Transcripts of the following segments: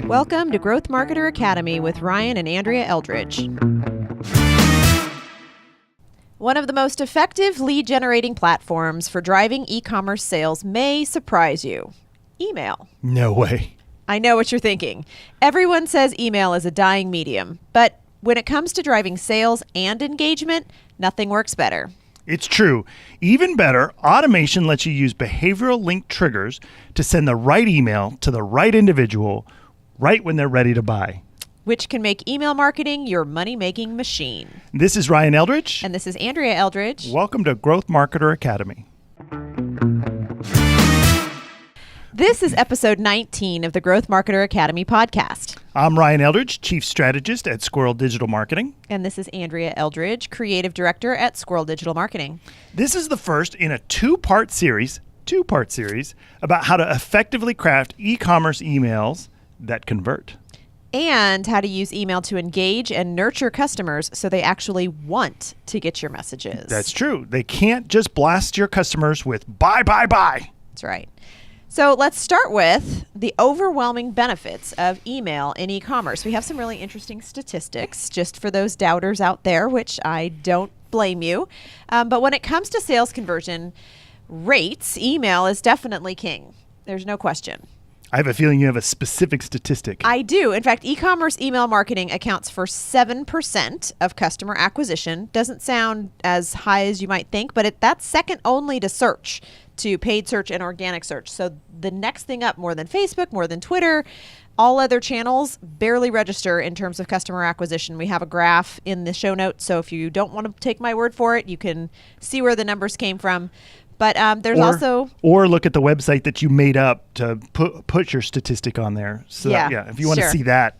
Welcome to Growth Marketer Academy with Ryan and Andrea Eldridge. One of the most effective lead-generating platforms for driving e-commerce sales may surprise you. Email. No way. I know what you're thinking. Everyone says email is a dying medium, but when it comes to driving sales and engagement, nothing works better. It's true. Even better, automation lets you use behavioral link triggers to send the right email to the right individual right when they're ready to buy. Which can make email marketing your money-making machine. This is Ryan Eldridge. And this is Andrea Eldridge. Welcome to Growth Marketer Academy. This is episode 19 of the Growth Marketer Academy podcast. I'm Ryan Eldridge, Chief Strategist at Squirrel Digital Marketing. And this is Andrea Eldridge, Creative Director at Squirrel Digital Marketing. This is the first in a two-part series about how to effectively craft e-commerce emails that convert. And how to use email to engage and nurture customers so they actually want to get your messages. That's true. They can't just blast your customers with buy, buy, buy. That's right. So let's start with the overwhelming benefits of email in e-commerce. We have some really interesting statistics just for those doubters out there, which I don't blame you. But when it comes to sales conversion rates, email is definitely king. There's no question. I have a feeling you have a specific statistic. I do. In fact, e-commerce email marketing accounts for 7% of customer acquisition. Doesn't sound as high as you might think, but that's second only to search, to paid search and organic search. So the next thing up, more than Facebook, more than Twitter, all other channels barely register in terms of customer acquisition. We have a graph in the show notes, so if you don't want to take my word for it, you can see where the numbers came from. But there's also... Or look at the website that you made up to put your statistic on there. So if you want to see that.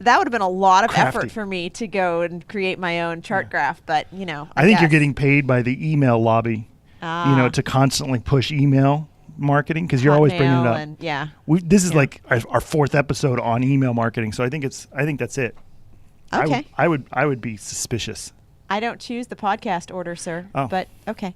That would have been a lot of crafty effort for me to go and create my own chart graph. But, I think you're getting paid by the email lobby, to constantly push email marketing because you're always bringing it up. And, this is like our fourth episode on email marketing. So I think that's it. Okay. I would be suspicious. I don't choose the podcast order, sir. Oh. But okay.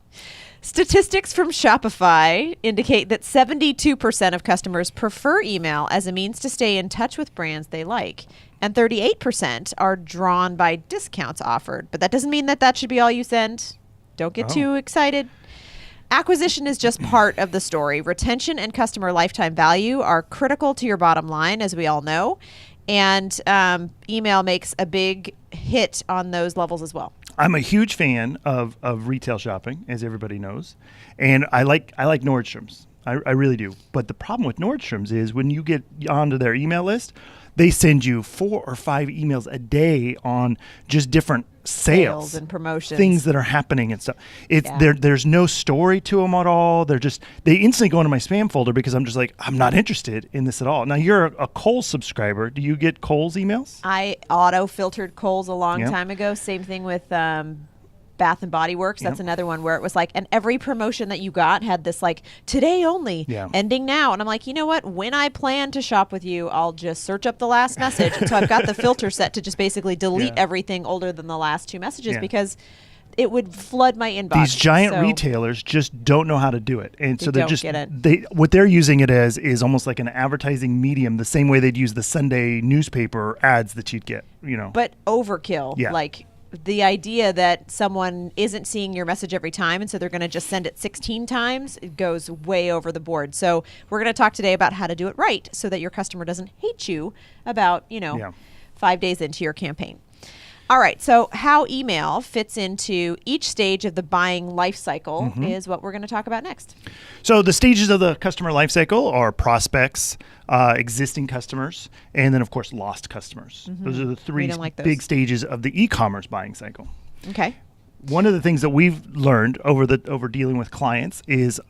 Statistics from Shopify indicate that 72% of customers prefer email as a means to stay in touch with brands they like. And 38% are drawn by discounts offered. But that doesn't mean that should be all you send. Don't get too excited. Acquisition is just part of the story. Retention and customer lifetime value are critical to your bottom line, as we all know. And email makes a big hit on those levels as well. I'm a huge fan of retail shopping, as everybody knows, and I like Nordstrom's. I really do. But the problem with Nordstrom's is when you get onto their email list, they send you 4 or 5 emails a day on just different sales and promotions, things that are happening and stuff. There's no story to them at all. They instantly go into my spam folder because I'm just like, I'm not interested in this at all. Now you're a Kohl's subscriber. Do you get Kohl's emails? I auto filtered Kohl's a long time ago. Same thing with Bath and Body Works. That's another one where it was like, and every promotion that you got had this like today only, ending now. And I'm like, you know what? When I plan to shop with you, I'll just search up the last message. And so I've got the filter set to just basically delete everything older than the last 2 messages because it would flood my inbox. These giant retailers just don't know how to do it. And so what they're using it as is almost like an advertising medium, the same way they'd use the Sunday newspaper ads that you'd get, But overkill. Yeah. Like the idea that someone isn't seeing your message every time and so they're going to just send it 16 times, it goes way over the board. So we're going to talk today about how to do it right so that your customer doesn't hate you about, 5 days into your campaign. All right, so how email fits into each stage of the buying life cycle is what we're going to talk about next. So the stages of the customer life cycle are prospects, existing customers, and then, of course, lost customers. Those are the 3 big stages of the e-commerce buying cycle. Okay. One of the things that we've learned over dealing with clients is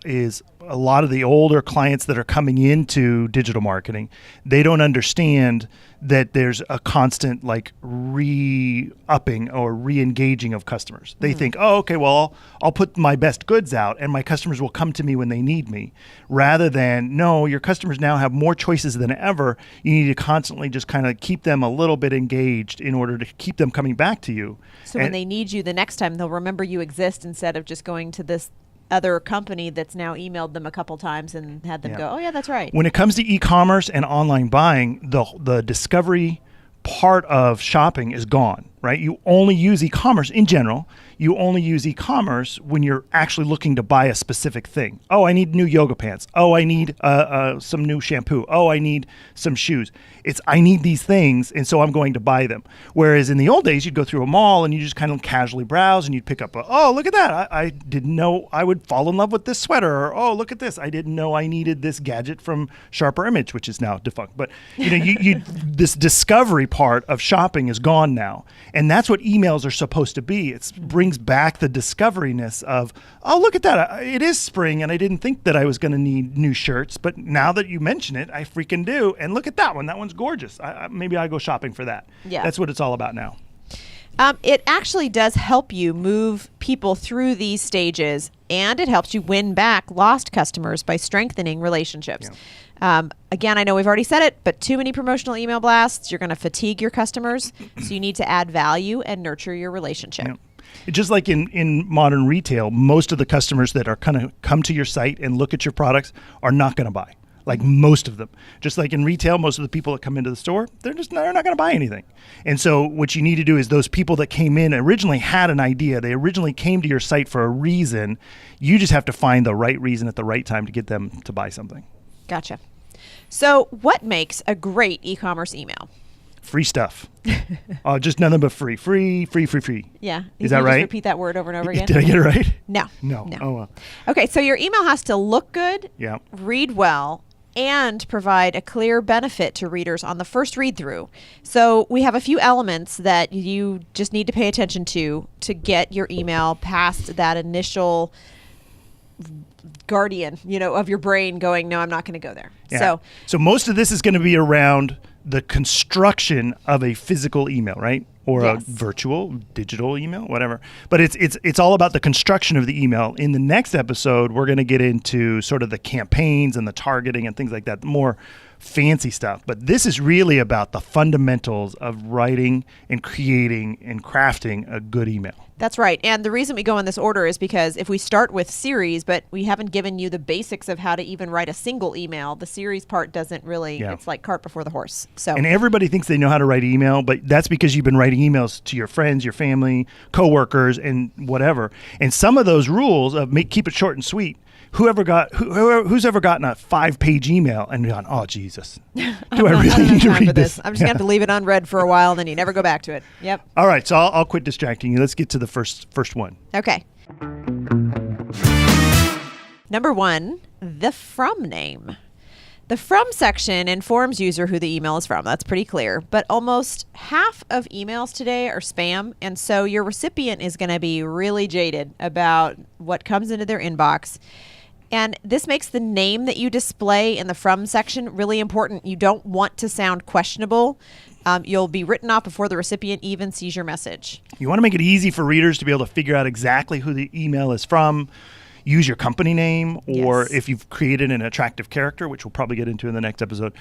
a lot of the older clients that are coming into digital marketing, they don't understand that there's a constant re-upping or re-engaging of customers. They think, oh, okay, well, I'll put my best goods out and my customers will come to me when they need me. Rather than, no, your customers now have more choices than ever. You need to constantly just kind of keep them a little bit engaged in order to keep them coming back to you. So when they need you the next time, they'll remember you exist instead of just going to this other company that's now emailed them a couple times and had them go, oh yeah, that's right. When it comes to e-commerce and online buying, the discovery part of shopping is gone, right? You only use e-commerce in general. You only use e-commerce when you're actually looking to buy a specific thing. Oh, I need new yoga pants. Oh, I need some new shampoo. Oh, I need some shoes. I need these things, and so I'm going to buy them. Whereas in the old days, you'd go through a mall and you just kind of casually browse and you'd pick up, oh, look at that. I didn't know I would fall in love with this sweater. Or, oh, look at this. I didn't know I needed this gadget from Sharper Image, which is now defunct. But this discovery part of shopping is gone now. And that's what emails are supposed to be. It brings back the discoveriness of, oh, look at that. It is spring, and I didn't think that I was going to need new shirts. But now that you mention it, I freaking do. And look at that one. That one's gorgeous. Maybe I go shopping for that. Yeah. That's what it's all about now. It actually does help you move people through these stages, and it helps you win back lost customers by strengthening relationships. Yeah. Again, I know we've already said it, but too many promotional email blasts, you're going to fatigue your customers. So you need to add value and nurture your relationship. Yeah. Just like in modern retail, most of the customers that are kind of come to your site and look at your products are not going to buy. Like most of them. Just like in retail, most of the people that come into the store, they're not going to buy anything. And so what you need to do is those people that came in originally had an idea. They originally came to your site for a reason. You just have to find the right reason at the right time to get them to buy something. Gotcha. So what makes a great e-commerce email? Free stuff. Just nothing but free. Free. Yeah. Is that right? Just repeat that word over and over again? Did I get it right? No. Oh, well. Okay, so your email has to look good, yeah, read well, and provide a clear benefit to readers on the first read through. So we have a few elements that you just need to pay attention to get your email past that initial guardian, of your brain going, no, I'm not going to go there. Yeah. So most of this is going to be around the construction of a physical email, right? Or yes, a virtual, digital email, whatever. But it's all about the construction of the email. In the next episode, we're going to get into sort of the campaigns and the targeting and things like that, more fancy stuff. But this is really about the fundamentals of writing and creating and crafting a good email. That's right. And the reason we go in this order is because if we start with series, but we haven't given you the basics of how to even write a single email, the series part doesn't really, it's like cart before the horse. So, and everybody thinks they know how to write email, but that's because you've been writing emails to your friends, your family, coworkers, and whatever. And some of those rules of keep it short and sweet. Who's ever gotten a 5-page email and gone, oh, Jesus, do I really need to read this? I'm just going to have to leave it unread for a while, and then you never go back to it. Yep. All right, so I'll quit distracting you. Let's get to the first one. Okay. Number 1, the from name. The from section informs user who the email is from. That's pretty clear. But almost half of emails today are spam, and so your recipient is going to be really jaded about what comes into their inbox. And this makes the name that you display in the from section really important. You don't want to sound questionable. You'll be written off before the recipient even sees your message. You want to make it easy for readers to be able to figure out exactly who the email is from. Use your company name, or if you've created an attractive character, which we'll probably get into in the next episode,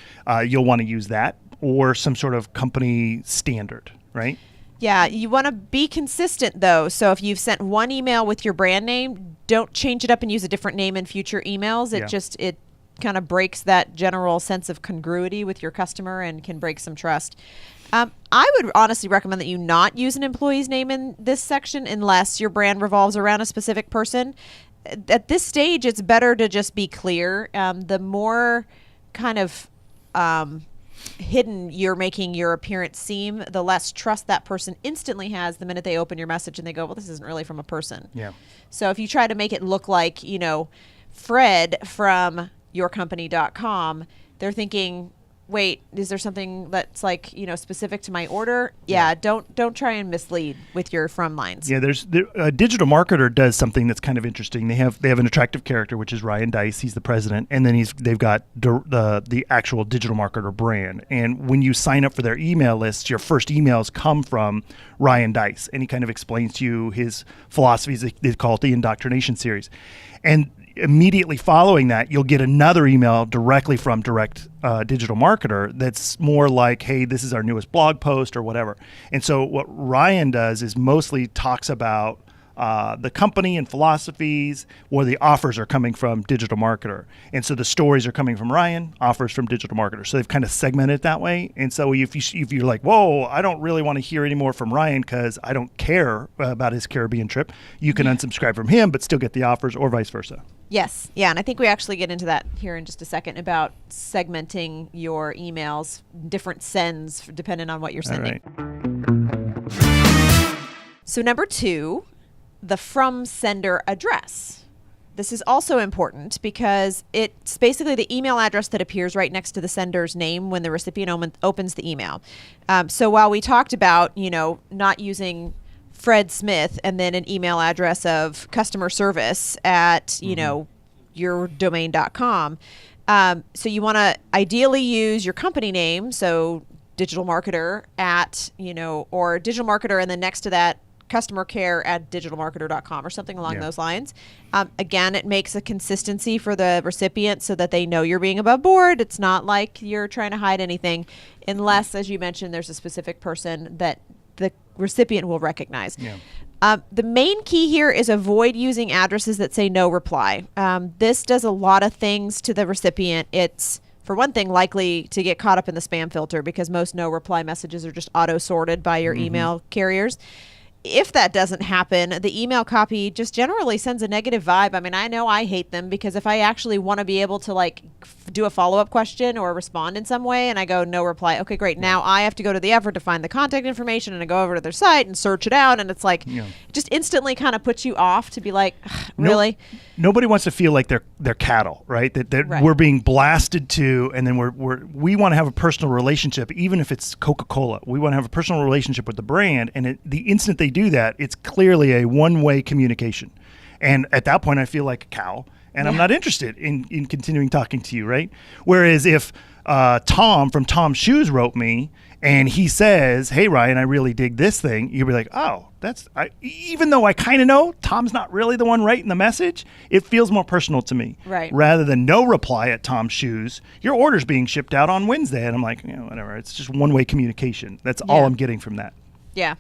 you'll want to use that, or some sort of company standard, right? Yeah, you want to be consistent, though. So if you've sent one email with your brand name, don't change it up and use a different name in future emails. It kind of breaks that general sense of congruity with your customer and can break some trust. I would honestly recommend that you not use an employee's name in this section unless your brand revolves around a specific person. At this stage, it's better to just be clear. The more kind of hidden you're making your appearance seem, the less trust that person instantly has the minute they open your message and they go, well, this isn't really from a person. Yeah. So if you try to make it look like, Fred from yourcompany.com, they're thinking, wait, is there something that's like, specific to my order? Yeah. Don't try and mislead with your from lines. Yeah, a digital marketer does something that's kind of interesting. They have an attractive character, which is Ryan Dice. He's the president, and then they've got the actual digital marketer brand. And when you sign up for their email list, your first emails come from Ryan Dice, and he kind of explains to you his philosophies. They call it the indoctrination series, and immediately following that, you'll get another email directly from direct digital marketer that's more like, hey, this is our newest blog post or whatever. And so what Ryan does is mostly talks about the company and philosophies, or the offers are coming from digital marketer. And so the stories are coming from Ryan, offers from digital marketer. So they've kind of segmented it that way. And so if you're like, whoa, I don't really want to hear any more from Ryan because I don't care about his Caribbean trip, you can unsubscribe from him but still get the offers, or vice versa. Yes. Yeah. And I think we actually get into that here in just a second about segmenting your emails, different sends depending on what you're sending. All right. So number 2, the from sender address. This is also important because it's basically the email address that appears right next to the sender's name when the recipient opens the email. So while we talked about, not using Fred Smith and then an email address of customer service at, yourdomain.com. So you want to ideally use your company name. So digital marketer at, or digital marketer. And then next to that, customer care at digitalmarketer.com or something along those lines. Again, it makes a consistency for the recipient so that they know you're being above board. It's not like you're trying to hide anything unless, as you mentioned, there's a specific person that the recipient will recognize. Yeah. The main key here is avoid using addresses that say no reply. This does a lot of things to the recipient. It's, for one thing, likely to get caught up in the spam filter because most no reply messages are just auto-sorted by your email carriers. If that doesn't happen, the email copy just generally sends a negative vibe. I mean, I know I hate them because if I actually want to be able to do a follow-up question or respond in some way and I go no reply, okay, great. Now I have to go to the effort to find the contact information and I go over to their site and search it out. And it's like, it just instantly kind of puts you off to be like, really? Nobody wants to feel like they're cattle, right? That Right. We're being blasted to, and then we want to have a personal relationship, even if it's Coca-Cola. We want to have a personal relationship with the brand, and the instant they do that, it's clearly a one-way communication. And at that point, I feel like a cow, and I'm not interested in continuing talking to you, right? Whereas if Tom from Tom's Shoes wrote me, and he says, hey, Ryan, I really dig this thing, you'll be like, oh, even though I kind of know Tom's not really the one writing the message, it feels more personal to me. Right. Rather than no reply at Tom's Shoes, your order's being shipped out on Wednesday. And I'm like, whatever. It's just one-way communication. That's all I'm getting from that. Yeah.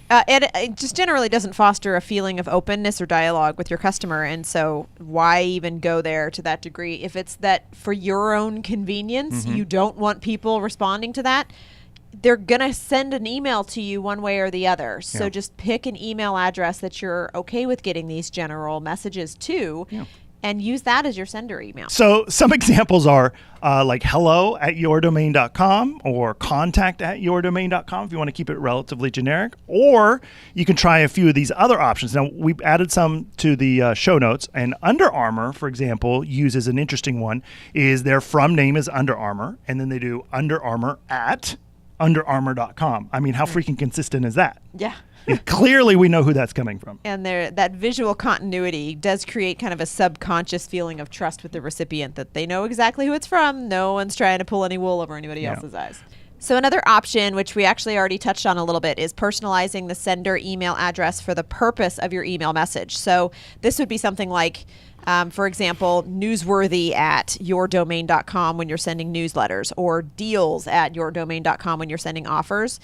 It just generally doesn't foster a feeling of openness or dialogue with your customer. And so why even go there to that degree? If it's that for your own convenience, you don't want people responding to that, they're going to send an email to you one way or the other. So just pick an email address that you're okay with getting these general messages to and use that as your sender email. So some examples are like hello@yourdomain.com or contact@yourdomain.com if you want to keep it relatively generic. Or you can try a few of these other options. Now, we've added some to the show notes. And Under Armour, for example, uses an interesting one. Is their from name is Under Armour, and then they do Under Armour at underarmour.com. I mean, how freaking consistent is that? Yeah. Clearly, we know who that's coming from. And that visual continuity does create kind of a subconscious feeling of trust with the recipient that they know exactly who it's from. No one's trying to pull any wool over anybody else's eyes. So another option, which we actually already touched on a little bit, is personalizing the sender email address for the purpose of your email message. So this would be something like, for example, newsworthy at yourdomain.com when you're sending newsletters, or deals at yourdomain.com when you're sending offers.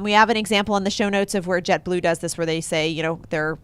We have an example in the show notes of where JetBlue does this, where they say, their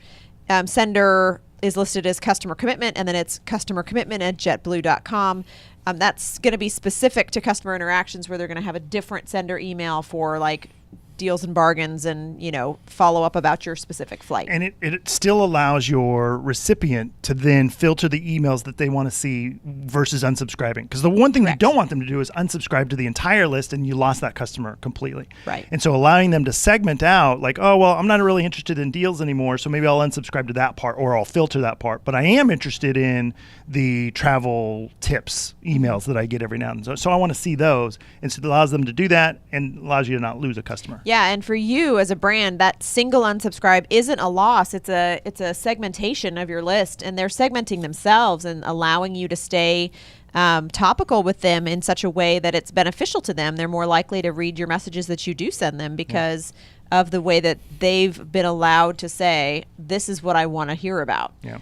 sender is listed as customer commitment, and then it's customer commitment at jetblue.com. That's going to be specific to customer interactions where they're going to have a different sender email for like deals and bargains and, follow up about your specific flight. And it still allows your recipient to then filter the emails that they want to see versus unsubscribing. Because the one thing you don't want them to do is unsubscribe to the entire list and you lost that customer completely. Right. And so allowing them to segment out like, oh, well, I'm not really interested in deals anymore, so maybe I'll unsubscribe to that part or I'll filter that part. But I am interested in the travel tips emails that I get every now and then. So I want to see those. And so it allows them to do that and allows you to not lose a customer. Yeah, and for you as a brand, that single unsubscribe isn't a loss. It's a segmentation of your list, and they're segmenting themselves and allowing you to stay topical with them in such a way that it's beneficial to them. They're more likely to read your messages that you do send them because of the way that they've been allowed to say, this is what I want to hear about. Yeah.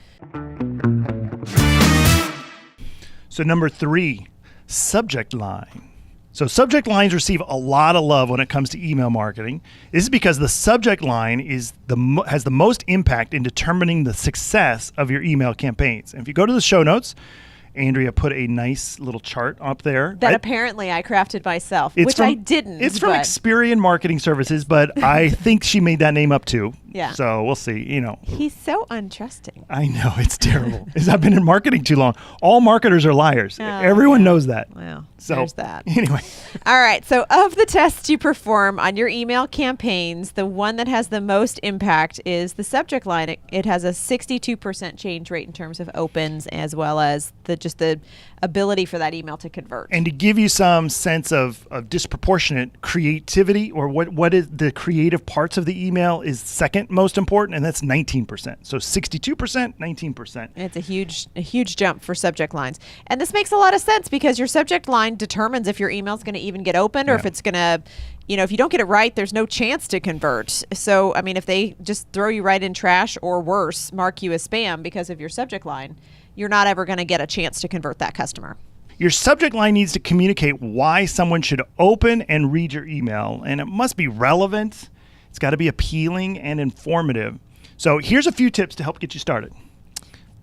So number 3, subject line. So subject lines receive a lot of love when it comes to email marketing. This is because the subject line has the most impact in determining the success of your email campaigns. And if you go to the show notes, Andrea put a nice little chart up there. That apparently I crafted myself, which I didn't. It's from Experian Marketing Services, but I think she made that name up too. Yeah. So we'll see. He's so untrusting. I know, it's terrible. Because I've been in marketing too long. All marketers are liars. Oh, Everyone knows that. Well, so there's that. Anyway. All right. So of the tests you perform on your email campaigns, the one that has the most impact is the subject line. It has a 62% change rate in terms of opens, as well as the ability for that email to convert. And to give you some sense of disproportionate creativity, or what is the creative parts of the email is second most important, and that's 19%. So 62%, 19%. It's a huge jump for subject lines. And this makes a lot of sense because your subject line determines if your email is going to even get opened or if it's going to, if you don't get it right, there's no chance to convert. So, I mean, if they just throw you right in trash or worse, mark you as spam because of your subject line, you're not ever going to get a chance to convert that customer. Your subject line needs to communicate why someone should open and read your email, and it must be relevant. It's got to be appealing and informative. So here's a few tips to help get you started.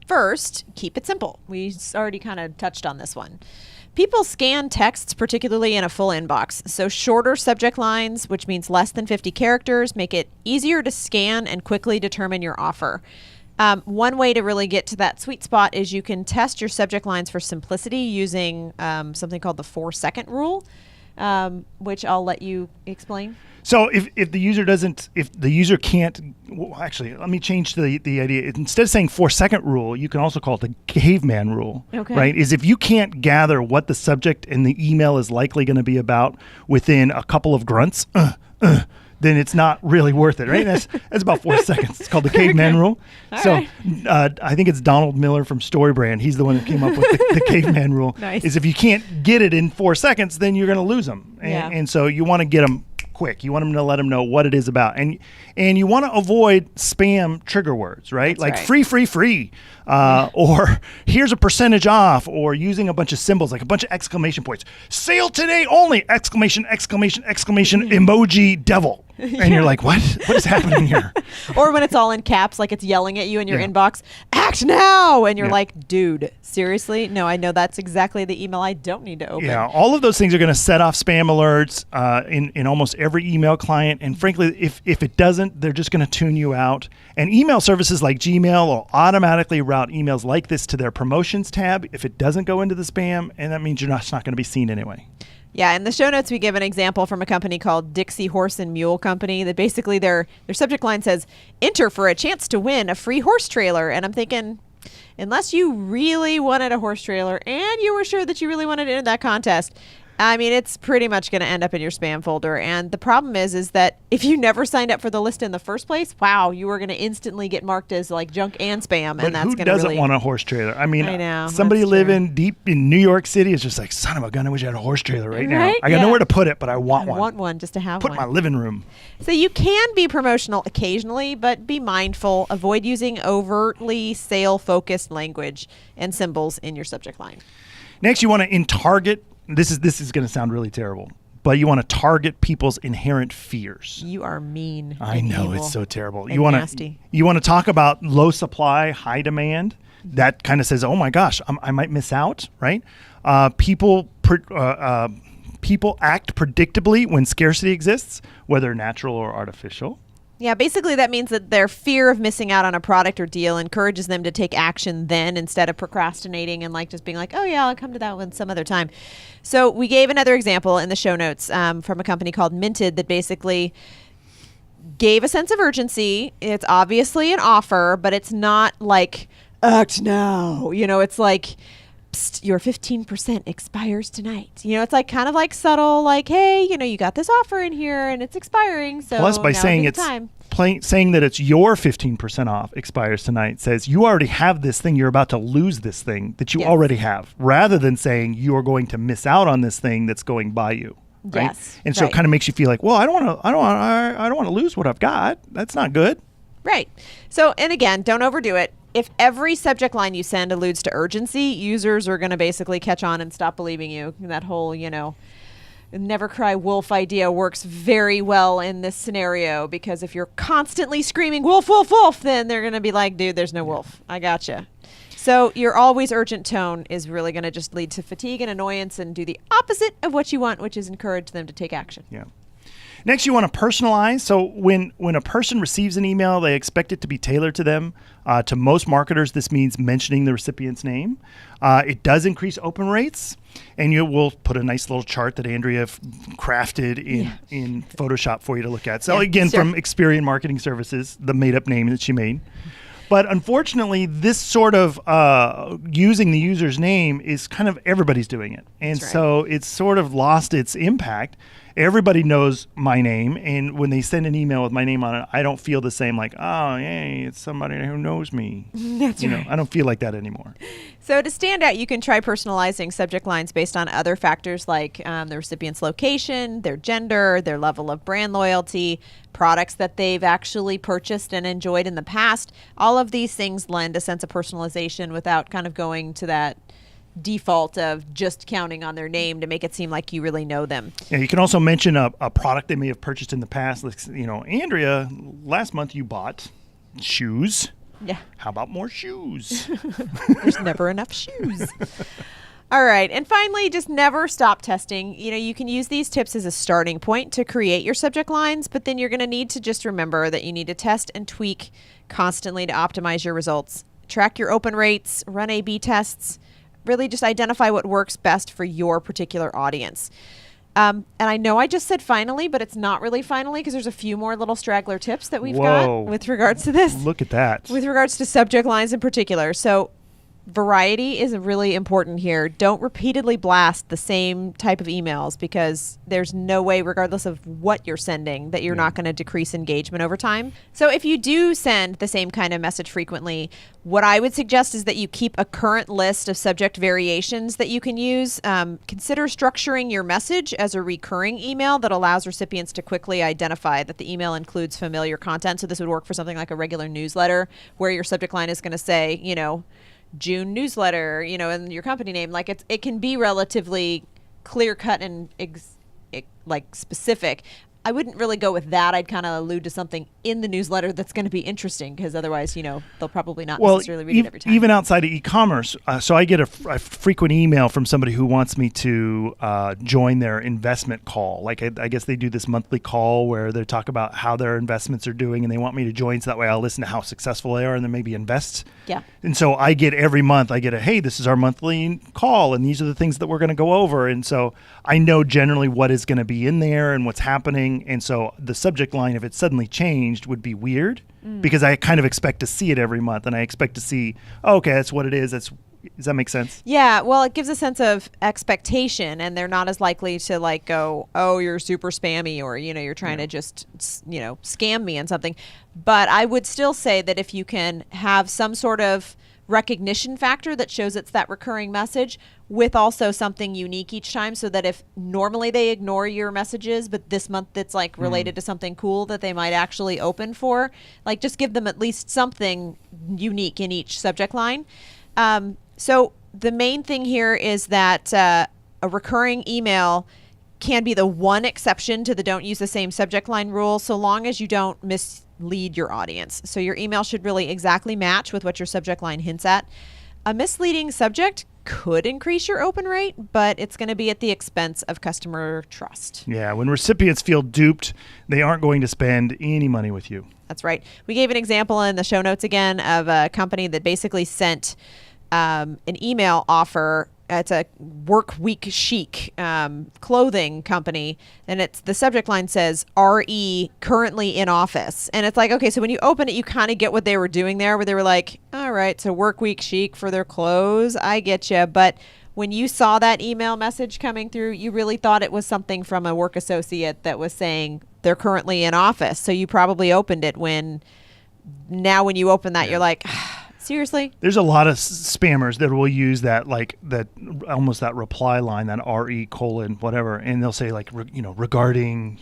First, keep it simple. We already kind of touched on this one. People scan texts, particularly in a full inbox. So shorter subject lines, which means less than 50 characters, make it easier to scan and quickly determine your offer. One way to really get to that sweet spot is you can test your subject lines for simplicity using something called the 4-second rule, which I'll let you explain. So if the user can't, well, actually, let me change the idea. Instead of saying 4-second rule, you can also call it the caveman rule, right? Is if you can't gather what the subject in the email is likely going to be about within a couple of grunts, then it's not really worth it, right? That's about 4 seconds. It's called the caveman rule. So I think it's Donald Miller from StoryBrand. He's the one that came up with the caveman rule. Nice. Is if you can't get it in 4 seconds, then you're going to lose them. And so you want to get them quick. You want them to let them know what it is about. And you want to avoid spam trigger words, right? That's like right. free, or here's a percentage off, or using a bunch of symbols, like a bunch of exclamation points. Sale today only! Exclamation, exclamation, exclamation, emoji, devil. And you're like, what? What is happening here? Or when it's all in caps, like it's yelling at you in your inbox, act now! And you're like, dude, seriously? No, I know that's exactly the email I don't need to open. Yeah, all of those things are going to set off spam alerts in almost every email client. And frankly, if it doesn't, they're just going to tune you out. And email services like Gmail will automatically route emails like this to their promotions tab if it doesn't go into the spam, and that means you're not going to be seen anyway. Yeah, in the show notes, we give an example from a company called Dixie Horse and Mule Company that basically their subject line says, enter for a chance to win a free horse trailer. And I'm thinking, unless you really wanted a horse trailer and you were sure that you really wanted to enter that contest, I mean, it's pretty much going to end up in your spam folder. And the problem is that if you never signed up for the list in the first place, wow, you are going to instantly get marked as like junk and spam. But and that's who going doesn't want a horse trailer? I mean, I know, somebody that's living deep in New York City is just like, son of a gun, I wish I had a horse trailer right now. Right? I got nowhere to put it, but I want one. I want one just to have Put one. in my living room. So you can be promotional occasionally, but be mindful. Avoid using overtly sale-focused language and symbols in your subject line. Next, you want to target. This is going to sound really terrible, but you want to target people's inherent fears. You are mean. I know, it's so terrible. And You want nasty. to talk about low supply, high demand. That kind of says, oh my gosh, I might miss out, right? People act predictably when scarcity exists, whether natural or artificial. Yeah, basically that means that their fear of missing out on a product or deal encourages them to take action then instead of procrastinating and like just being like, oh yeah, I'll come to that one some other time. So we gave another example in the show notes from a company called Minted that basically gave a sense of urgency. It's obviously an offer, but it's not like act now. It's like, psst, your 15% expires tonight. It's like kind of like subtle, like, hey, you got this offer in here and it's expiring. So plus, by now saying would be the time. Saying that it's your 15% off expires tonight says you already have this thing. You're about to lose this thing that you already have, rather than saying you are going to miss out on this thing that's going by you. Right? Yes, and so it kind of makes you feel like, well, I don't want to lose what I've got. That's not good. Right. So, and again, don't overdo it. If every subject line you send alludes to urgency, users are going to basically catch on and stop believing you. That whole, never cry wolf idea works very well in this scenario, because if you're constantly screaming wolf, wolf, wolf, then they're going to be like, dude, there's no wolf. I gotcha. So your always urgent tone is really going to just lead to fatigue and annoyance and do the opposite of what you want, which is encourage them to take action. Yeah. Next, you want to personalize. So when a person receives an email, they expect it to be tailored to them. To most marketers, this means mentioning the recipient's name. It does increase open rates, and we'll put a nice little chart that Andrea crafted in Photoshop for you to look at. So again, from Experian Marketing Services, the made-up name that she made. But unfortunately, this sort of using the user's name is kind of everybody's doing it. And so it's sort of lost its impact. Everybody knows my name, and when they send an email with my name on it, I don't feel the same like, oh, yay, it's somebody who knows me. That's right. I don't feel like that anymore. So to stand out, you can try personalizing subject lines based on other factors like the recipient's location, their gender, their level of brand loyalty, products that they've actually purchased and enjoyed in the past. All of these things lend a sense of personalization without kind of going to that default of just counting on their name to make it seem like you really know them. Yeah, you can also mention a product they may have purchased in the past. Like, Andrea, last month you bought shoes. Yeah. How about more shoes? There's never enough shoes. All right. And finally, just never stop testing. You can use these tips as a starting point to create your subject lines, but then you're going to need to just remember that you need to test and tweak constantly to optimize your results. Track your open rates, run A/B tests, really just identify what works best for your particular audience. And I know I just said finally, but it's not really finally, because there's a few more little straggler tips that we've got with regards to this. Look at that. With regards to subject lines in particular. So variety is really important here. Don't repeatedly blast the same type of emails, because there's no way, regardless of what you're sending, that you're not going to decrease engagement over time. So if you do send the same kind of message frequently, what I would suggest is that you keep a current list of subject variations that you can use. Consider structuring your message as a recurring email that allows recipients to quickly identify that the email includes familiar content. So this would work for something like a regular newsletter, where your subject line is going to say, June newsletter, and your company name. Like it can be relatively clear cut and specific. I wouldn't really go with that. I'd kind of allude to something in the newsletter that's going to be interesting, because otherwise, they'll probably not necessarily read it every time. Even outside of e-commerce, so I get a frequent email from somebody who wants me to join their investment call. Like I guess they do this monthly call where they talk about how their investments are doing, and they want me to join, so that way I'll listen to how successful they are and then maybe invest. Yeah. And so I get every month, hey, this is our monthly call, and these are the things that we're going to go over. And so I know generally what is going to be in there and what's happening. And so the subject line, if it suddenly changed, would be weird, because I kind of expect to see it every month, and I expect to see, okay, that's what it is. Does that make sense? Yeah, well, it gives a sense of expectation, and they're not as likely to go, oh, you're super spammy, or, you're trying to just, scam me on something. But I would still say that if you can have some sort of recognition factor that shows it's that recurring message, with also something unique each time, so that if normally they ignore your messages, but this month it's related to something cool that they might actually open for, just give them at least something unique in each subject line. So the main thing here is that a recurring email can be the one exception to the don't use the same subject line rule, so long as you don't mislead your audience. So your email should really exactly match with what your subject line hints at. A misleading subject could increase your open rate, but it's going to be at the expense of customer trust. Yeah, when recipients feel duped, they aren't going to spend any money with you. That's right. We gave an example in the show notes again of a company that basically sent an email offer. It's a work week chic clothing company, and the subject line says RE currently in office. And it's okay, so when you open it, you kind of get what they were doing there, where they were like, all right, so work week chic for their clothes, I get you. But when you saw that email message coming through, you really thought it was something from a work associate that was saying they're currently in office. So you probably opened it when you open that, you're like, seriously? There's a lot of spammers that will use that, almost that reply line, that RE colon whatever, and they'll say regarding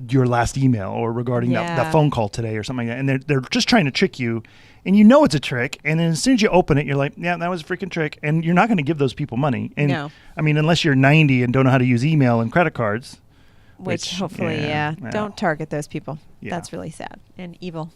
your last email, or regarding that phone call today, or something like that. And they're just trying to trick you and you know it's a trick. And then as soon as you open it, you're like, yeah, that was a freaking trick. And you're not going to give those people money. And No. I mean, unless you're 90 and don't know how to use email and credit cards. Which hopefully, don't target those people. Yeah. That's really sad and evil.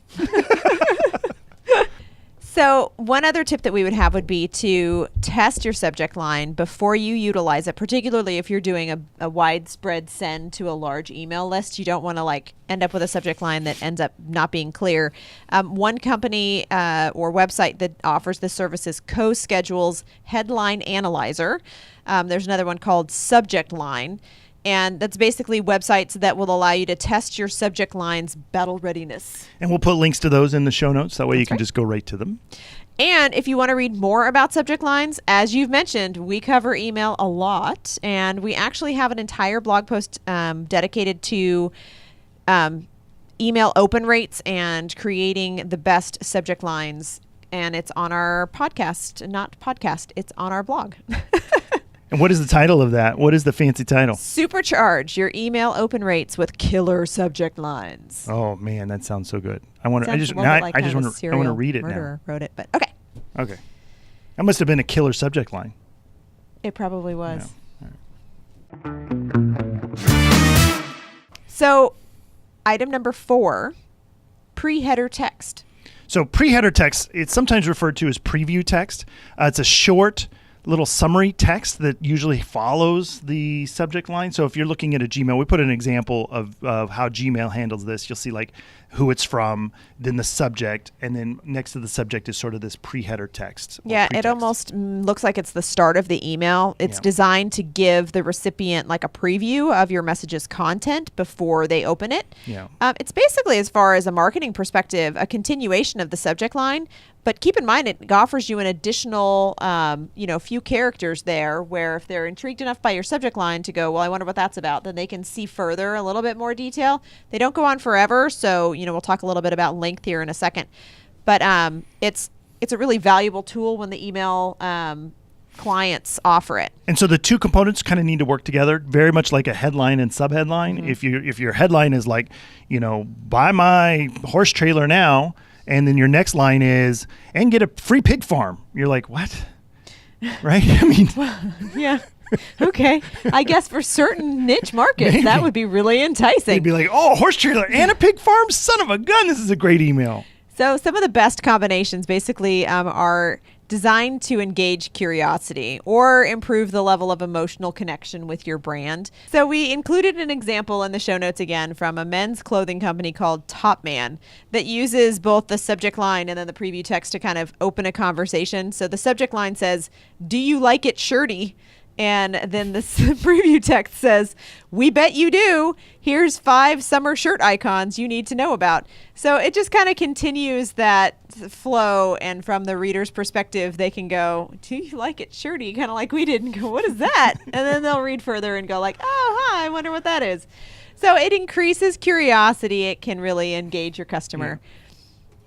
So one other tip that we would have would be to test your subject line before you utilize it, particularly if you're doing a widespread send to a large email list. You don't want to like end up with a subject line that ends up not being clear. One company or website that offers this service is CoSchedule's Headline Analyzer. There's another one called Subject Line. And that's basically websites that will allow you to test your subject line's battle readiness. And we'll put links to those in the show notes. That way you can just go right to them. And if you want to read more about subject lines, as you've mentioned, we cover email a lot. And we actually have an entire blog post dedicated to email open rates and creating the best subject lines. And it's on our podcast, it's on our blog. And what is the title of that? What is the fancy title? Supercharge your email open rates with killer subject lines. Oh man, that sounds so good. I want to. I just want to read it now. Wrote it, but okay. Okay, that must have been a killer subject line. It probably was. Yeah. Right. So, item number 4, pre-header text. So pre-header text, it's sometimes referred to as preview text. It's a short little summary text that usually follows the subject line. So if you're looking at a Gmail, we put an example of how Gmail handles this. You'll see like who it's from, then the subject, and then next to the subject is sort of this pre-header text. Yeah, it almost looks like it's the start of the email. It's designed to give the recipient like a preview of your message's content before they open it. Yeah. It's basically, as far as a marketing perspective, a continuation of the subject line. But keep in mind, it offers you an additional, few characters there where if they're intrigued enough by your subject line to go, well, I wonder what that's about, then they can see further, a little bit more detail. They don't go on forever. So, we'll talk a little bit about length here in a second. But it's a really valuable tool when the email clients offer it. And so the two components kind of need to work together, very much like a headline and subheadline. Mm-hmm. If your headline is like, buy my horse trailer now, and then your next line is, and get a free pig farm. You're like, what? Right? I mean, yeah. Okay. I guess for certain niche markets, that would be really enticing. You'd be like, oh, horse trailer and a pig farm? Son of a gun. This is a great email. So some of the best combinations basically are designed to engage curiosity or improve the level of emotional connection with your brand. So we included an example in the show notes again from a men's clothing company called Top Man that uses both the subject line and then the preview text to kind of open a conversation. So the subject line says, "Do you like it shirty?" And then the preview text says, "We bet you do. Here's 5 summer shirt icons you need to know about." So it just kind of continues that flow. And from the reader's perspective, they can go, "Do you like it shirty?" Kind of like we did, and go, "What is that?" And then they'll read further and go like, "Oh, hi, I wonder what that is." So it increases curiosity. It can really engage your customer. Yeah.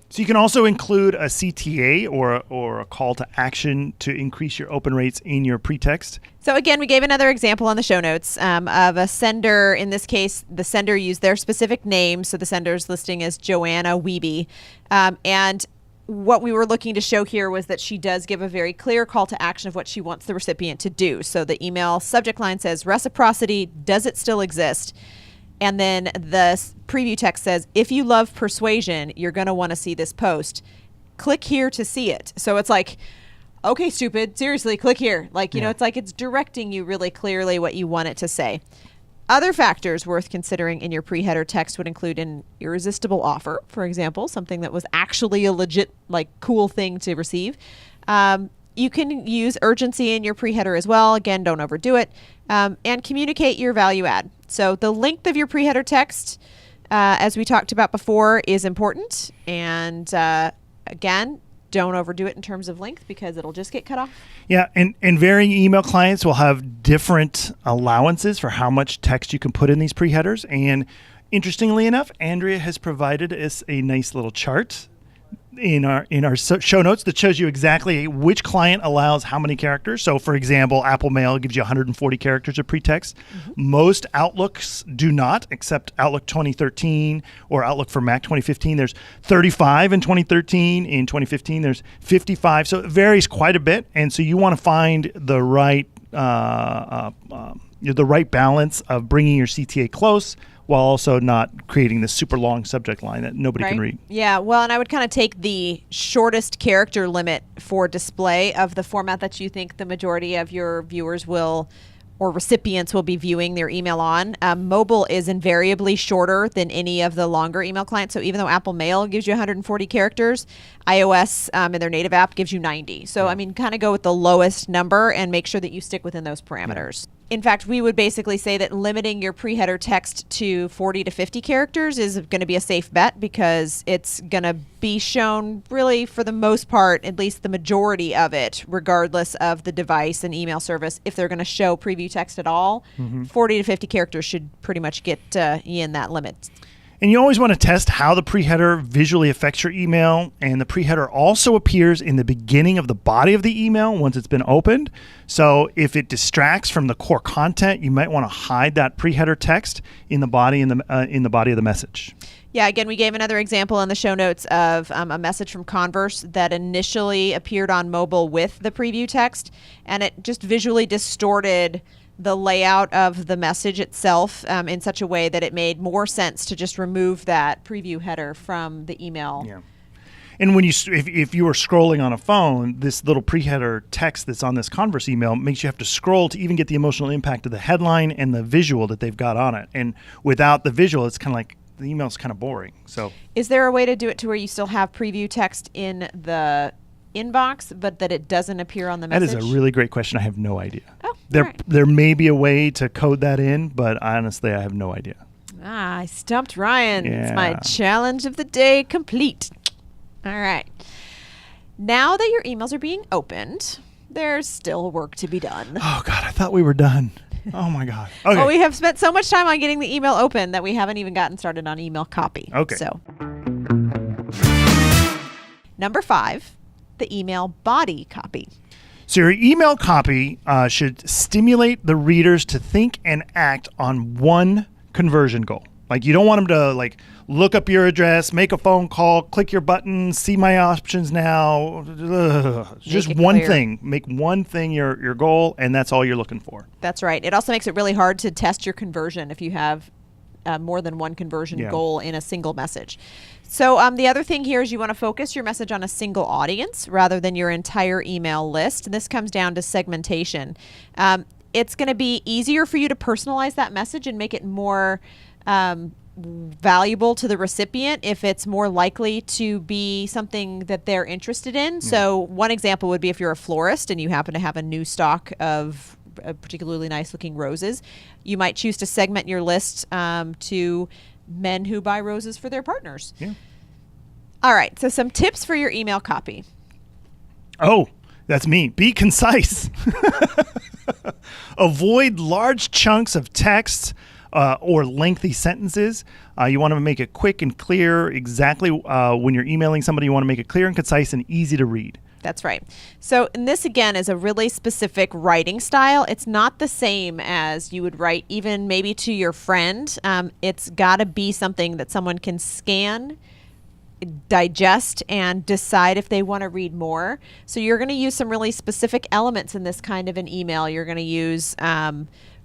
So you can also include a CTA or a call to action to increase your open rates in your pretext. So again, we gave another example on the show notes of a sender. In this case, the sender used their specific name. So the sender's listing is Joanna Wiebe. And what we were looking to show here was that she does give a very clear call to action of what she wants the recipient to do. So the email subject line says, "Reciprocity, does it still exist?" And then the preview text says, "If you love persuasion, you're going to want to see this post. Click here to see it." So it's like, okay, stupid, seriously, click here. Like, it's like it's directing you really clearly what you want it to say. Other factors worth considering in your pre-header text would include an irresistible offer, for example, something that was actually a legit, like, cool thing to receive. You can use urgency in your pre-header as well. Again, don't overdo it. And communicate your value add. So the length of your pre-header text, as we talked about before, is important. And again, don't overdo it in terms of length because it'll just get cut off. Yeah, and varying email clients will have different allowances for how much text you can put in these pre-headers. And interestingly enough, Andrea has provided us a nice little chart in our show notes that shows you exactly which client allows how many characters. So, for example, Apple Mail gives you 140 characters of pretext. Most Outlooks do not, except Outlook 2013 or Outlook for Mac 2015. There's 35 in 2013. In 2015, there's 55. So it varies quite a bit. And so you want to find the right the right balance of bringing your CTA close while also not creating this super long subject line that nobody can read. Yeah, well, and I would kind of take the shortest character limit for display of the format that you think the majority of your viewers will or recipients will be viewing their email on. Mobile is invariably shorter than any of the longer email clients. So even though Apple Mail gives you 140 characters, iOS in their native app gives you 90. So, I mean, kind of go with the lowest number and make sure that you stick within those parameters. In fact, we would basically say that limiting your pre-header text to 40 to 50 characters is going to be a safe bet because it's going to be shown really for the most part, at least the majority of it, regardless of the device and email service. If they're going to show preview text at all, 40 to 50 characters should pretty much get you in that limit. And you always want to test how the pre-header visually affects your email. And the pre-header also appears in the beginning of the body of the email once it's been opened. So if it distracts from the core content, you might want to hide that pre-header text in the body of the message. Yeah, again, we gave another example in the show notes of a message from Converse that initially appeared on mobile with the preview text, and it just visually distorted the layout of the message itself in such a way that it made more sense to just remove that preview header from the email. Yeah. And when if you were scrolling on a phone, this little pre-header text that's on this Converse email makes you have to scroll to even get the emotional impact of the headline and the visual that they've got on it. And without the visual, it's kind of like the email's kind of boring. So, is there a way to do it to where you still have preview text in the inbox, but that it doesn't appear on the message? That is a really great question. I have no idea. Oh, there may be a way to code that in, but honestly, I have no idea. I stumped Ryan. Yeah. It's my challenge of the day complete. All right. Now that your emails are being opened, there's still work to be done. Oh, God, I thought we were done. Oh, my God. Okay. Well, we have spent so much time on getting the email open that we haven't even gotten started on email copy. Okay. So, number 5, the email body copy. So your email copy should stimulate the readers to think and act on one conversion goal. Like, you don't want them to look up your address, make a phone call, click your button, see my options now. Just one thing. Make one thing your goal, and that's all you're looking for. That's right. It also makes it really hard to test your conversion if you have more than one conversion goal in a single message. So the other thing here is you want to focus your message on a single audience rather than your entire email list. And this comes down to segmentation. It's going to be easier for you to personalize that message and make it more valuable to the recipient if it's more likely to be something that they're interested in. So one example would be if you're a florist and you happen to have a new stock of particularly nice looking roses, you might choose to segment your list to men who buy roses for their partners. Yeah. All right. So some tips for your email copy. Oh, that's me. Be concise. Avoid large chunks of text or lengthy sentences. You want to make it quick and clear. Exactly when you're emailing somebody, you want to make it clear and concise and easy to read. That's right. So, and this again is a really specific writing style. It's not the same as you would write even maybe to your friend. It's got to be something that someone can scan, digest, and decide if they want to read more. So you're going to use some really specific elements in this kind of an email. You're going to use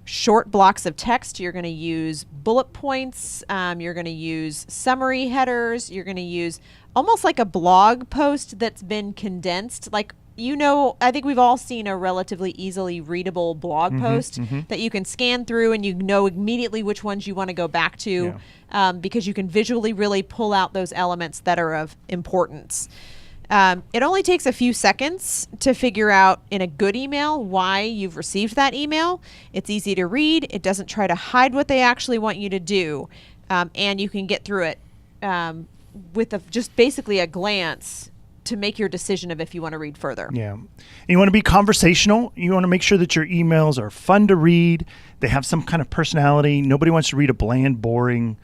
short blocks of text. You're going to use bullet points. You're going to use summary headers. You're going to use almost like a blog post that's been condensed. Like, I think we've all seen a relatively easily readable blog post that you can scan through and you know immediately which ones you want to go back to because you can visually really pull out those elements that are of importance. It only takes a few seconds to figure out in a good email why you've received that email. It's easy to read. It doesn't try to hide what they actually want you to do. And you can get through it with just basically a glance to make your decision of if you want to read further. Yeah. And you want to be conversational. You want to make sure that your emails are fun to read. They have some kind of personality. Nobody wants to read a bland, boring,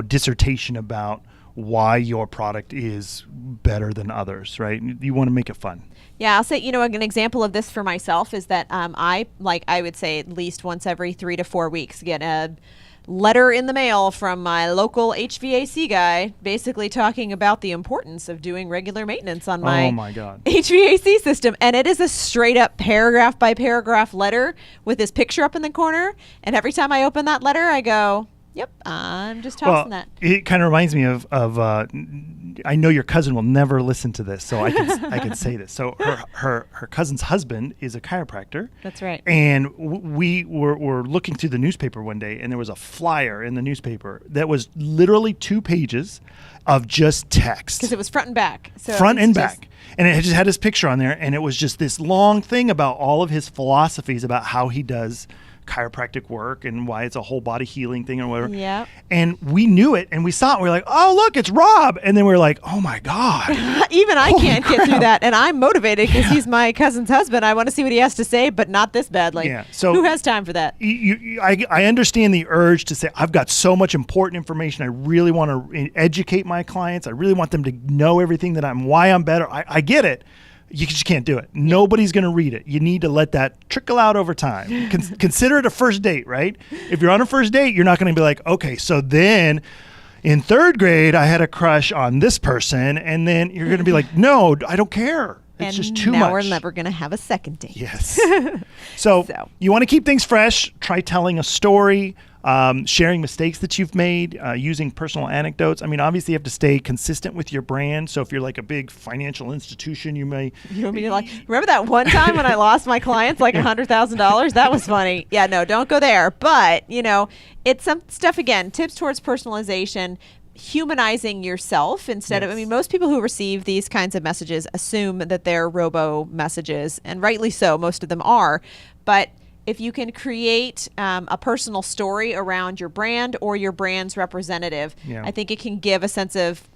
dissertation about why your product is better than others, right? You want to make it fun. Yeah, I'll say, an example of this for myself is that I would say at least once every 3 to 4 weeks, get a letter in the mail from my local HVAC guy basically talking about the importance of doing regular maintenance on my, oh my God. HVAC system. And it is a straight up paragraph by paragraph letter with his picture up in the corner. And every time I open that letter, I go, yep, I'm just tossing that. It kind of reminds me of I know your cousin will never listen to this, so I can say this. So her cousin's husband is a chiropractor. That's right. And we were looking through the newspaper one day, and there was a flyer in the newspaper that was literally 2 pages of just text. Because it was front and back. So front and back. And it just had his picture on there, and it was just this long thing about all of his philosophies about how he does chiropractic work and why it's a whole body healing thing or whatever. Yeah. And we knew it, and we saw it, and we were like, oh, look, it's Rob. And then we were like, oh my God. Even I can't get through that. And I'm motivated because he's my cousin's husband. I want to see what he has to say, but not this badly. Yeah. So who has time for that? I understand the urge to say, I've got so much important information. I really want to educate my clients. I really want them to know everything why I'm better. I get it. You just can't do it. Nobody's going to read it. You need to let that trickle out over time. Consider it a first date, right? If you're on a first date, you're not going to be like, okay, so then in 3rd grade, I had a crush on this person. And then you're going to be like, no, I don't care. It's just too much. Now we're never going to have a second date. Yes. So you want to keep things fresh. Try telling a story. Sharing mistakes that you've made, using personal anecdotes. I mean, obviously you have to stay consistent with your brand. So if you're like a big financial institution, you may... You want me to remember that one time when I lost my clients like $100,000? That was funny. Yeah, no, don't go there. But, it's some stuff, again, tips towards personalization, humanizing yourself instead of, most people who receive these kinds of messages assume that they're robo messages, and rightly so, most of them are. But if you can create a personal story around your brand or your brand's representative, I think it can give a sense of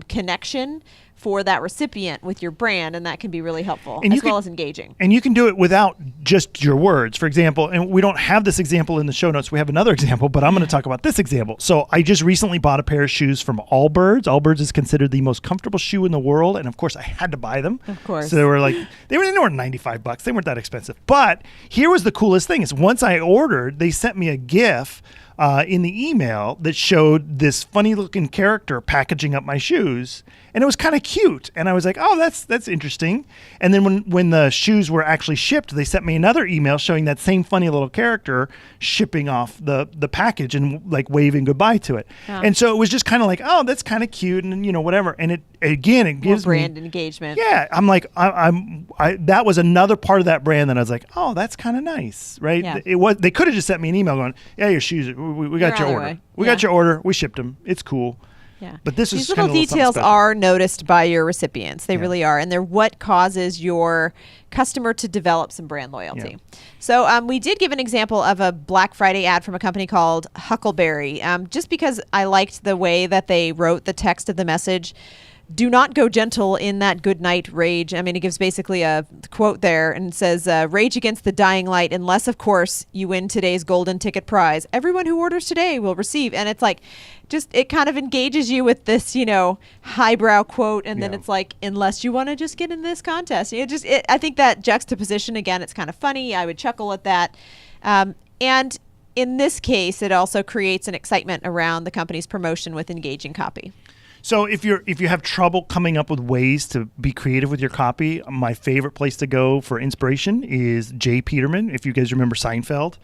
connection for that recipient with your brand, and that can be really helpful, as well as engaging. And you can do it without just your words. For example, and we don't have this example in the show notes. We have another example, but I'm going to talk about this example. So I just recently bought a pair of shoes from Allbirds. Allbirds is considered the most comfortable shoe in the world, and of course I had to buy them. Of course. So they were $95. They weren't that expensive. But here was the coolest thing is once I ordered, they sent me a GIF in the email that showed this funny looking character packaging up my shoes, and it was kind of cute. And I was like, oh, that's interesting. And then when the shoes were actually shipped, they sent me another email showing that same funny little character shipping off the package and like waving goodbye to it. And so it was just kind of like, oh, that's kind of cute, and whatever. And it gives more brand engagement. Yeah, I'm like, I that was another part of that brand that I was like, oh, that's kind of nice, right? Yeah. They could have just sent me an email going, yeah, your shoes, we got your order. We got your order. We shipped them. It's cool. Yeah. But these little details are noticed by your recipients. They really are. And they're what causes your customer to develop some brand loyalty. Yeah. So we did give an example of a Black Friday ad from a company called Huckleberry, just because I liked the way that they wrote the text of the message. Do not go gentle in that good night rage. I mean, it gives basically a quote there and says, rage against the dying light, unless, of course, you win today's golden ticket prize. Everyone who orders today will receive. And it's like, it kind of engages you with this, highbrow quote. And then it's like, unless you want to just get in this contest. I think that juxtaposition, again, it's kind of funny. I would chuckle at that. And in this case, it also creates an excitement around the company's promotion with engaging copy. So if you have trouble coming up with ways to be creative with your copy, my favorite place to go for inspiration is J. Peterman. If you guys remember Seinfeld,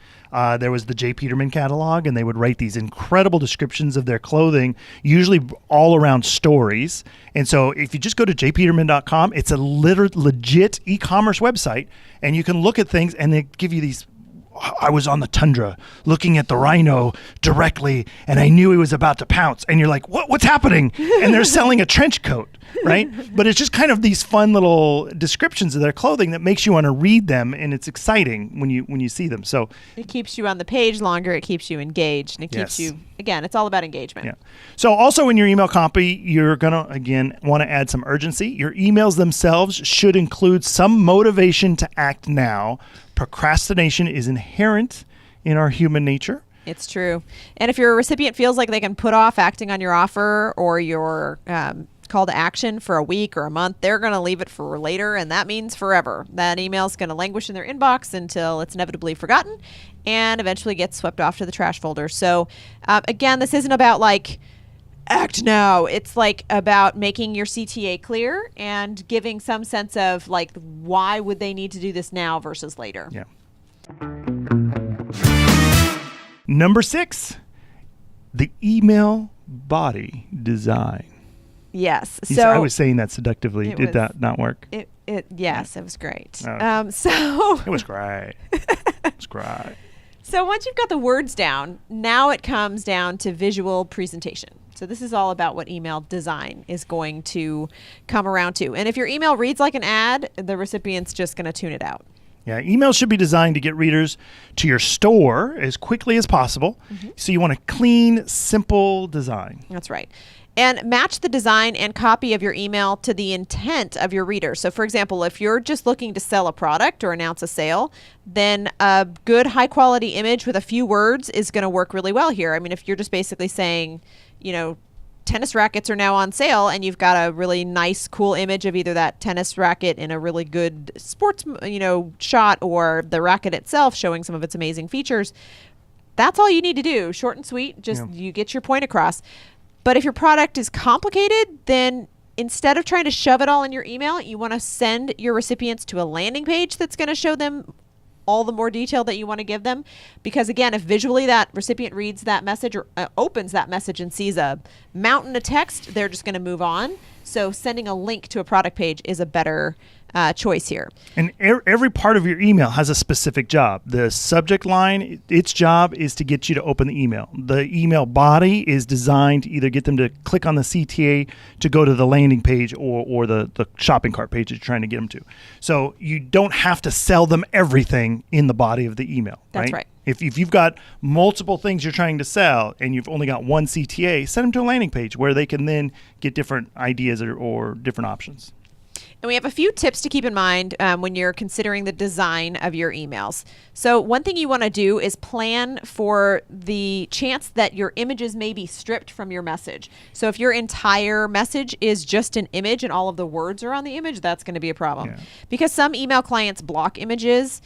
there was the J. Peterman catalog, and they would write these incredible descriptions of their clothing, usually all around stories. And so if you just go to jpeterman.com, it's a legit e-commerce website, and you can look at things, and they give you these. I was on the tundra looking at the rhino directly, and I knew he was about to pounce. And you're like, what's happening? And they're selling a trench coat, right? But it's just kind of these fun little descriptions of their clothing that makes you want to read them, and it's exciting when you see them. So it keeps you on the page longer. It keeps you engaged, and it keeps you, again, it's all about engagement. Yeah. So also in your email copy, you're going to, again, want to add some urgency. Your emails themselves should include some motivation to act now. Procrastination is inherent in our human nature. It's true. And if your recipient feels like they can put off acting on your offer or your call to action for a week or a month, they're going to leave it for later, and that means forever. That email is going to languish in their inbox until it's inevitably forgotten and eventually gets swept off to the trash folder. So again, this isn't about like act now. It's like about making your CTA clear and giving some sense of like why would they need to do this now versus later. Yeah. Number 6, the email body design. Yes. So I was saying that seductively. Did that not work? It was great. Oh. So it was great. It was great. So once you've got the words down, now it comes down to visual presentation. So this is all about what email design is going to come around to. And if your email reads like an ad, the recipient's just going to tune it out. Yeah, email should be designed to get readers to your store as quickly as possible. Mm-hmm. So you want a clean, simple design. That's right. And match the design and copy of your email to the intent of your reader. So for example, if you're just looking to sell a product or announce a sale, then a good high quality image with a few words is going to work really well here. I mean, if you're just basically saying, you know, tennis rackets are now on sale, and you've got a really nice, cool image of either that tennis racket in a really good sports, shot, or the racket itself showing some of its amazing features. That's all you need to do. Short and sweet. Just you get your point across. But if your product is complicated, then instead of trying to shove it all in your email, you want to send your recipients to a landing page that's going to show them all the more detail that you want to give them. Because again, if visually that recipient reads that message or opens that message and sees a mountain of text, they're just going to move on. So sending a link to a product page is a better choice here. And every part of your email has a specific job. The subject line, its job is to get you to open the email. The email body is designed to either get them to click on the CTA to go to the landing page or the shopping cart page that you're trying to get them to. So you don't have to sell them everything in the body of the email. That's right. If you've got multiple things you're trying to sell and you've only got one CTA, send them to a landing page where they can then get different ideas or different options. And we have a few tips to keep in mind when you're considering the design of your emails. So one thing you want to do is plan for the chance that your images may be stripped from your message. So if your entire message is just an image and all of the words are on the image, that's going to be a problem. Yeah. Because some email clients block images,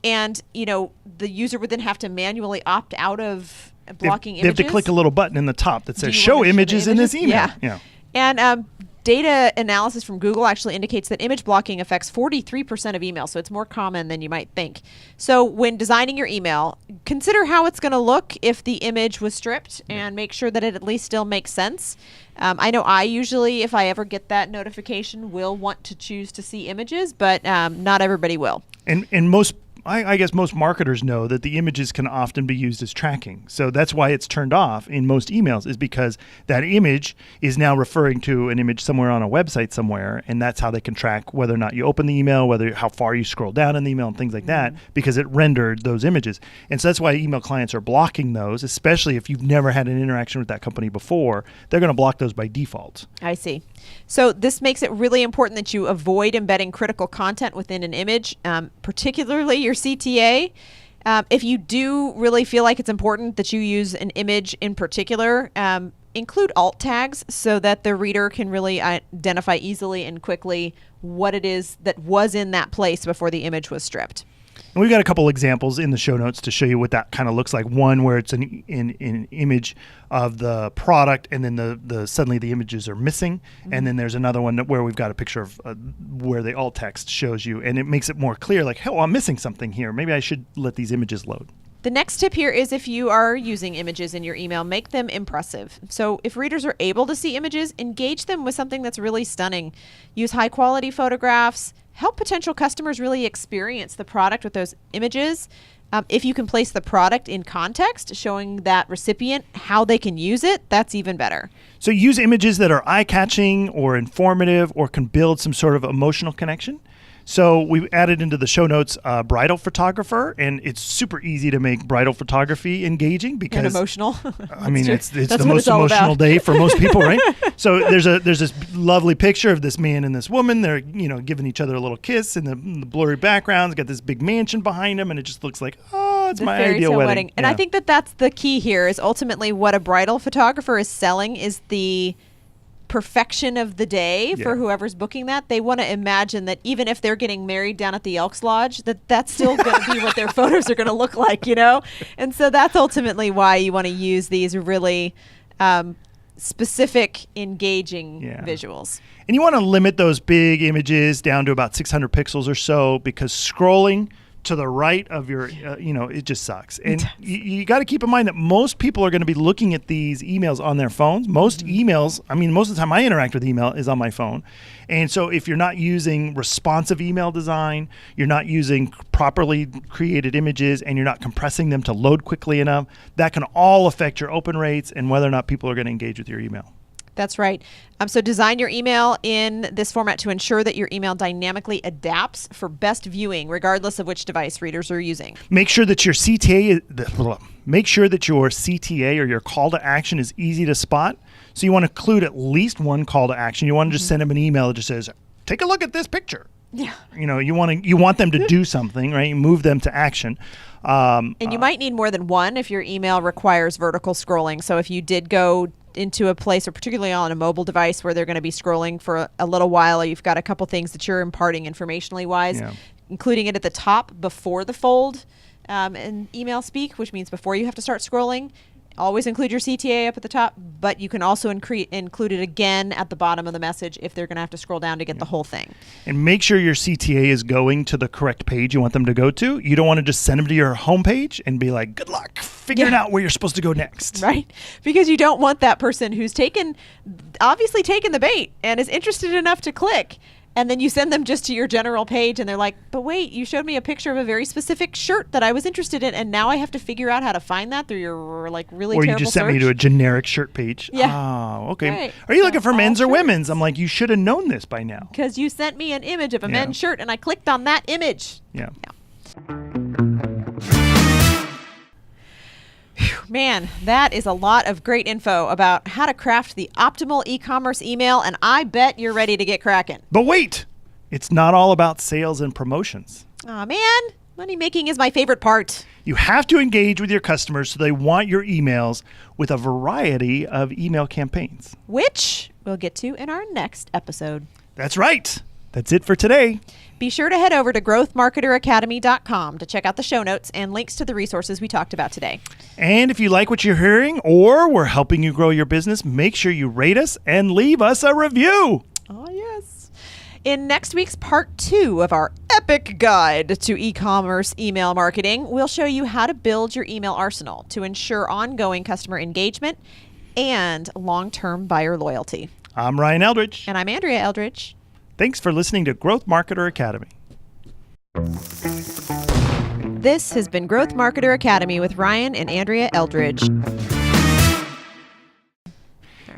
and the user would then have to manually opt out of blocking images. They have to click a little button in the top that says show images in this email. Yeah. And data analysis from Google actually indicates that image blocking affects 43% of emails, so it's more common than you might think. So when designing your email, consider how it's going to look if the image was stripped and make sure that it at least still makes sense. I know I usually, if I ever get that notification, will want to choose to see images, but not everybody will. And I guess most marketers know that the images can often be used as tracking. So that's why it's turned off in most emails, is because that image is now referring to an image somewhere on a website somewhere, and that's how they can track whether or not you open the email, how far you scroll down in the email and things like that, because it rendered those images. And so that's why email clients are blocking those, especially if you've never had an interaction with that company before. They're going to block those by default. I see. So this makes it really important that you avoid embedding critical content within an image, particularly your CTA. If you do really feel like it's important that you use an image in particular, include alt tags so that the reader can really identify easily and quickly what it is that was in that place before the image was stripped. And we've got a couple examples in the show notes to show you what that kind of looks like. One where it's an image of the product, and then suddenly the images are missing. Mm-hmm. And then there's another one where we've got a picture of where the alt text shows you, and it makes it more clear, like, oh, I'm missing something here. Maybe I should let these images load. The next tip here is if you are using images in your email, make them impressive. So if readers are able to see images, engage them with something that's really stunning. Use high quality photographs. Help potential customers really experience the product with those images. If you can place the product in context, showing that recipient how they can use it, that's even better. So use images that are eye-catching or informative or can build some sort of emotional connection. So we added into the show notes bridal photographer, and it's super easy to make bridal photography engaging because and emotional. I mean, it's the most emotional day for most people, right? So there's this lovely picture of this man and this woman. They're giving each other a little kiss, and the blurry background's got this big mansion behind them, and it just looks like it's The my fairy ideal tale wedding. And I think that that's the key here is ultimately what a bridal photographer is selling is the perfection of the day for Yeah. whoever's booking that. They want to imagine that even if they're getting married down at the Elks Lodge, that's still going to be what their photos are going to look like, you know? And so that's ultimately why you want to use these really specific, engaging visuals. And you want to limit those big images down to about 600 pixels or so because scrolling to the right of your, it just sucks. And you got to keep in mind that most people are going to be looking at these emails on their phones. Most emails, most of the time I interact with email is on my phone. And so if you're not using responsive email design, you're not using properly created images, and you're not compressing them to load quickly enough, that can all affect your open rates and whether or not people are going to engage with your email. That's right. So design your email in this format to ensure that your email dynamically adapts for best viewing, regardless of which device readers are using. Make sure that your CTA or your call to action is easy to spot. So you want to include at least one call to action. You want to just send them an email that just says, "Take a look at this picture." Yeah. You want them to do something, right? You move them to action. And you might need more than one if your email requires vertical scrolling. So if you did go into a place, or particularly on a mobile device where they're going to be scrolling for a little while, you've got a couple things that you're imparting informationally wise, including it at the top before the fold in email speak, which means before you have to start scrolling. Always include your CTA up at the top, but you can also include it again at the bottom of the message if they're going to have to scroll down to get the whole thing. And make sure your CTA is going to the correct page you want them to go to. You don't want to just send them to your homepage and be like, "Good luck figuring out where you're supposed to go next." Right? Because you don't want that person who's obviously taken the bait and is interested enough to click. And then you send them just to your general page and they're like, "But wait, you showed me a picture of a very specific shirt that I was interested in, and now I have to figure out how to find that through your really terrible search." Or you just sent me to a generic shirt page. Yeah. Oh, okay. Right. Are you looking for men's or shirts. women's? I'm like, you should have known this by now. Because you sent me an image of a men's shirt and I clicked on that image. Yeah. Man, that is a lot of great info about how to craft the optimal e-commerce email, and I bet you're ready to get cracking. But wait, it's not all about sales and promotions. Aw, man, money making is my favorite part. You have to engage with your customers so they want your emails with a variety of email campaigns. Which we'll get to in our next episode. That's right. That's it for today. Be sure to head over to growthmarketeracademy.com to check out the show notes and links to the resources we talked about today. And if you like what you're hearing or we're helping you grow your business, make sure you rate us and leave us a review. Oh, yes. In next week's part 2 of our epic guide to e-commerce email marketing, we'll show you how to build your email arsenal to ensure ongoing customer engagement and long-term buyer loyalty. I'm Ryan Eldridge. And I'm Andrea Eldridge. Thanks for listening to Growth Marketer Academy. This has been Growth Marketer Academy with Ryan and Andrea Eldridge.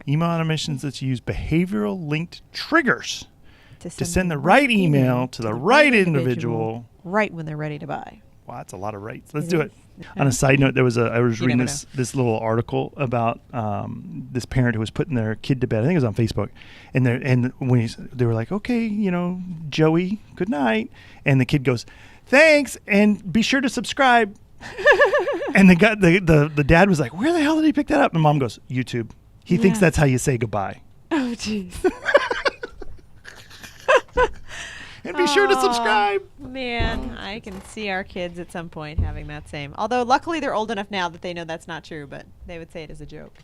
Email automations that use behavioral linked triggers to send the right email to the right individual right when they're ready to buy. Wow, that's a lot of rights. Let's do it. On a side note, I was reading this little article about this parent who was putting their kid to bed. I think it was on Facebook, and when they were like, "Okay, Joey, good night," and the kid goes, "Thanks, and be sure to subscribe." And the dad was like, "Where the hell did he pick that up?" And mom goes, "YouTube." He thinks that's how you say goodbye. Oh, jeez. And be sure to subscribe. Man, I can see our kids at some point having that same. Although luckily they're old enough now that they know that's not true, but they would say it as a joke.